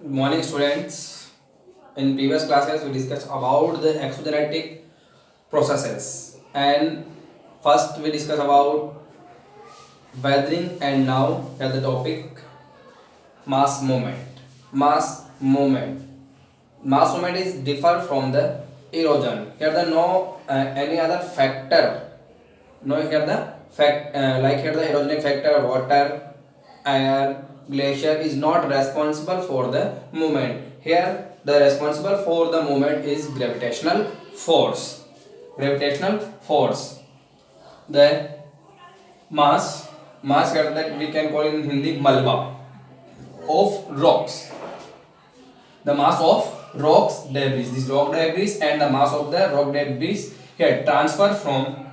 Good morning, students. In previous classes, we discussed about the exogenetic processes, and first we discussed about weathering, and now here the topic mass movement. Mass movement. Mass movement is different from the erosion. Here the no any other factor. No here the fact like here the erosionic factor, water, air, glacier is not responsible for the movement. Here the responsible for the movement is gravitational force. Gravitational force. The mass here that we can call in Hindi malba of rocks. The mass of rocks debris, this rock debris and the mass of the rock debris here transfer from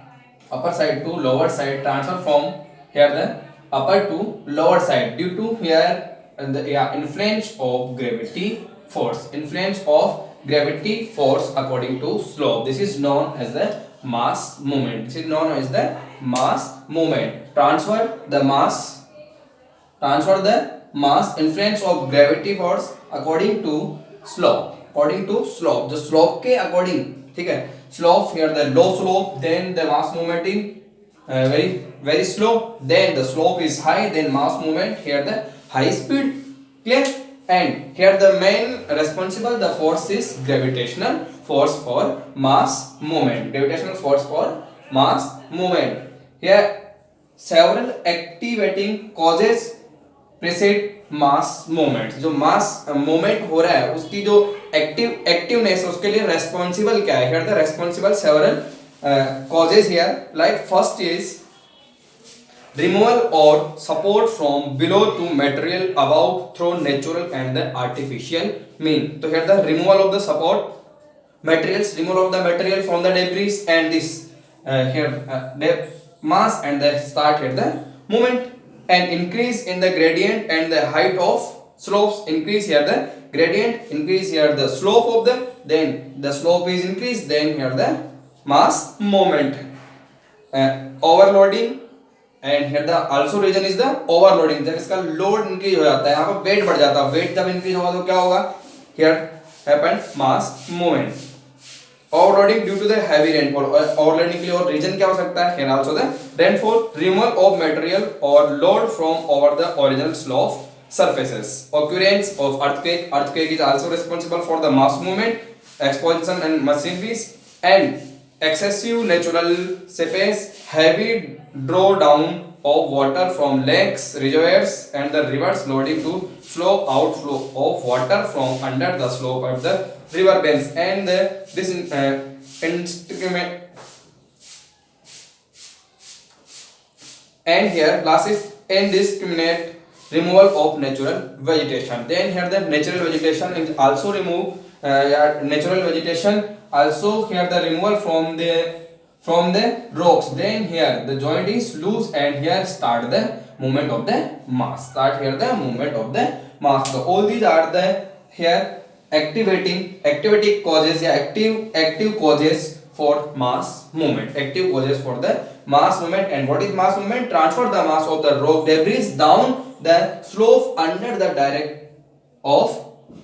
upper side to lower side, transfer from here the upper to lower side due to here the influence of gravity force, influence of gravity force according to slope. This is known as the mass movement. This is known as the mass movement. Transfer the mass influence of gravity force according to slope. According to slope, the slope के according, ठीक है, slope here the low slope, then the mass movement in very slow, then the slope is high, then mass movement here the high speed. Clear? And here the main responsible the force is gravitational force for mass movement. Gravitational force for mass movement. Here several activating causes pressed mass movement. जो mass movement हो रहा है उसकी जो activeness है उसके लिए responsible क्या है? Here the responsible several causes here. Like first is removal और support from below to material above through natural and the artificial mean. तो here the removal of the support materials, removal of the material from the debris, and this here mass and the start here the movement. And increase in the gradient and the height of slopes, increase here the gradient, increase here the slope of the, then the slope is increased, then here the mass moment. Overloading, and here the also reason is the overloading. जब इसका load increase हो जाता है, यहाँ पर weight बढ़ जाता है, weight जब increase होगा तो क्या होगा? Here happen mass movement. Overloading due to the heavy rainfall. Overloading के लिए और reason क्या हो सकता है? Here also the rainfall, removal of material or load from over the original slope surfaces. Occurrence of earthquake. Earthquake is also responsible for the mass movement, explosion and machineries, and excessive natural seepage, heavy drawdown of water from lakes, reservoirs, and the rivers, loading to slow outflow of water from under the slope of the river banks, and this instrument. And here last is indiscriminate removal of natural vegetation. Then here the natural vegetation is also remove. Natural vegetation also here the removal from the rocks. Then here the joint is loose, and here start the movement of the mass. Start here the movement of the mass. So all these are the here activating causes या active causes for mass movement. Active causes for the mass movement. And what is mass movement? Transfer the mass of the rock debris down the slope under the direct of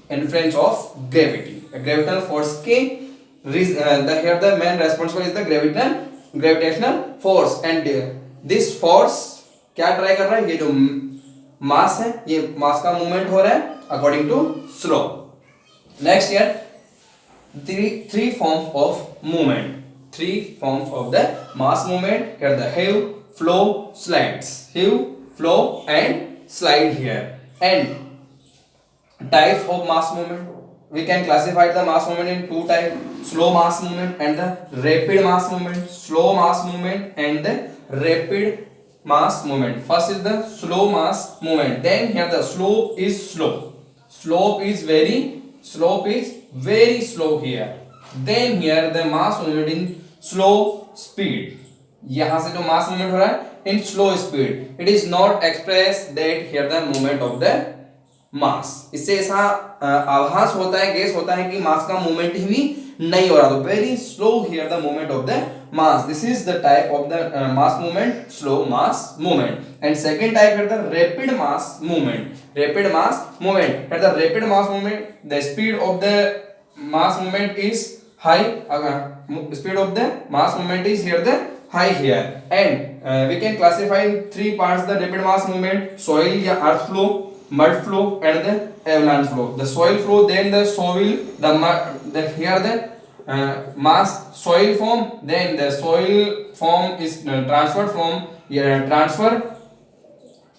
influence of gravity. Gravitational force के here the main responsible is the gravitational force. And this force क्या try कर रहा है? ये जो मास है, ये मास का मूवमेंट हो रहा है according to slope. Next here, three forms of movement. Three forms of the mass movement. Here the heave, flow, slides. Heave, flow, and slide here. And types of mass movement. We can classify the mass movement in two types: slow mass movement and the rapid mass movement. Slow mass movement and the rapid mass movement. First is the slow mass movement. Then here the slope is slow. Slope is very slow here. Then here the mass movement in slow speed. यहाँ से जो mass movement हो रहा है in slow speed. It is not expressed that here the movement of the mass. इससे ऐसा आभास होता है, गेस होता है कि मास का मूवमेंट ही नहीं हो रहा. तो very slow here the movement of the mass. This is the type of the mass movement, slow mass movement. And second type is the rapid mass movement. Rapid mass movement. Here the rapid mass movement, the speed of the mass movement is high. Speed of the mass movement is here the high here. And we can classify in three parts the rapid mass movement: soil या earth flow, mud flow, and the avalanche flow. The soil flow, then the soil, the mud, here the mass soil form, then the soil form is transferred from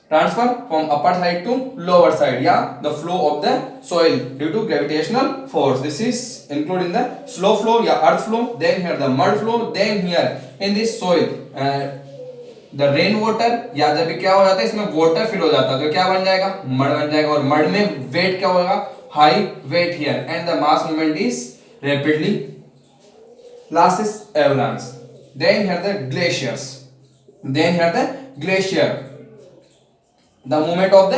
transfer from upper side to lower side. Yeah, the flow of the soil due to gravitational force. This is included in the slow flow, yeah, earth flow, then here the mud flow, then here in this soil the rain water, या जब क्या हो जाता है इसमें water fill हो जाता है तो क्या बन जाएगा, मड बन जाएगा. और मड में वेट क्या होगा, high weight here, and the mass movement is rapidly. Last is avalanche. Then here the glaciers. Then here the glacier, the movement of the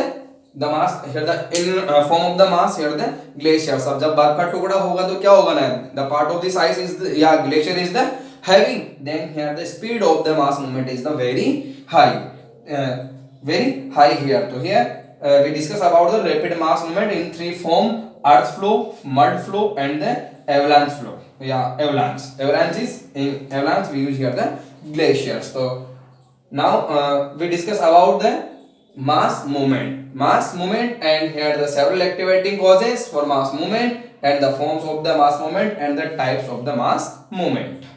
mass, here the in form of the mass, here the glaciers. अब जब बर्फ का टुकड़ा होगा तो क्या होगा ना, the part of this ice is या glacier is the heavy, then here the speed of the mass movement is the very high here. So here we discuss about the rapid mass movement in three form: earth flow, mud flow, and the avalanche flow. Yeah, avalanche we use here the glaciers. So now we discuss about the mass movement, and here the several activating causes for mass movement, and the forms of the mass movement, and the types of the mass movement.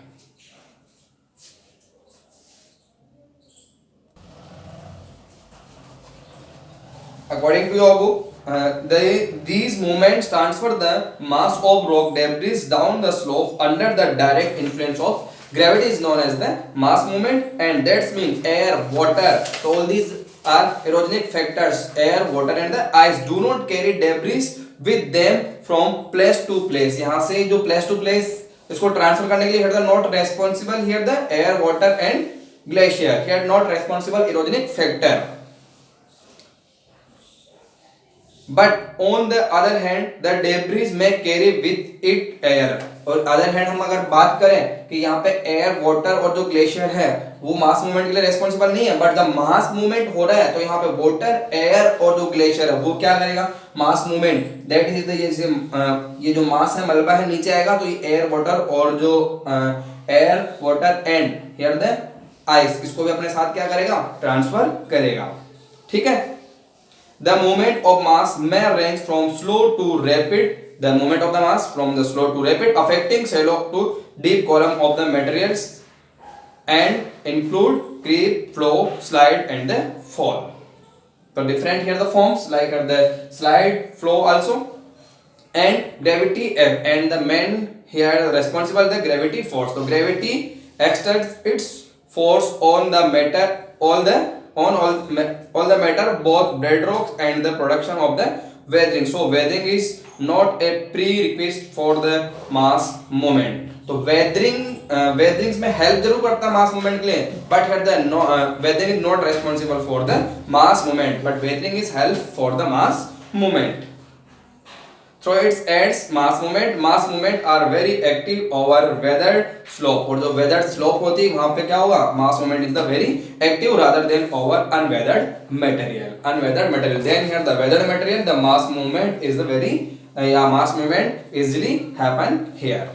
According to your book, these movements transfer the mass of rock debris down the slope under the direct influence of gravity is known as the mass movement, and that means air, water. So all these are erogenic factors. Air, water, and the ice do not carry debris with them from place to place. यहाँ से जो place to place इसको transfer करने के लिए here the not responsible, here the air, water, and glacier. Here not responsible erogenic factor. But on the other hand, the debris may carry with it air. और other hand हम अगर बात करें कि यहाँ पे एयर, वाटर और जो ग्लेशियर है वो मास मूवमेंट के लिए रेस्पॉन्सिबल नहीं है, बट द मास मूवमेंट हो रहा है तो यहाँ पे वाटर, एयर और जो ग्लेशियर है वो क्या करेगा, मास मूवमेंट. दैट इज ये जो मास है मलबा है नीचे आएगा तो ये एयर, वाटर और जो air, water and here the ice, इसको भी अपने साथ क्या करेगा, ट्रांसफर करेगा. ठीक है. The movement of mass may range from slow to rapid. The movement of the mass from the slow to rapid, affecting shallow to deep column of the materials, and include creep, flow, slide, and the fall. So different here the forms like the slide, flow also, and gravity F, and the main here responsible the gravity force. So gravity exerts its force on the matter, all the matter, both bedrocks and the production of the weathering. So weathering is not a prerequisite for the mass movement. तो weatherings में help जरूर करता है mass movement के लिए, but here the weathering is not responsible for the mass movement, but weathering is help for the mass movement. So it adds mass movement. Mass movement are very active over weathered slope. और जो weathered slope होती है वहाँ पे क्या होगा, mass movement is the very active rather than over unweathered material. Then here the weathered material, the mass movement is the very mass movement easily happen here.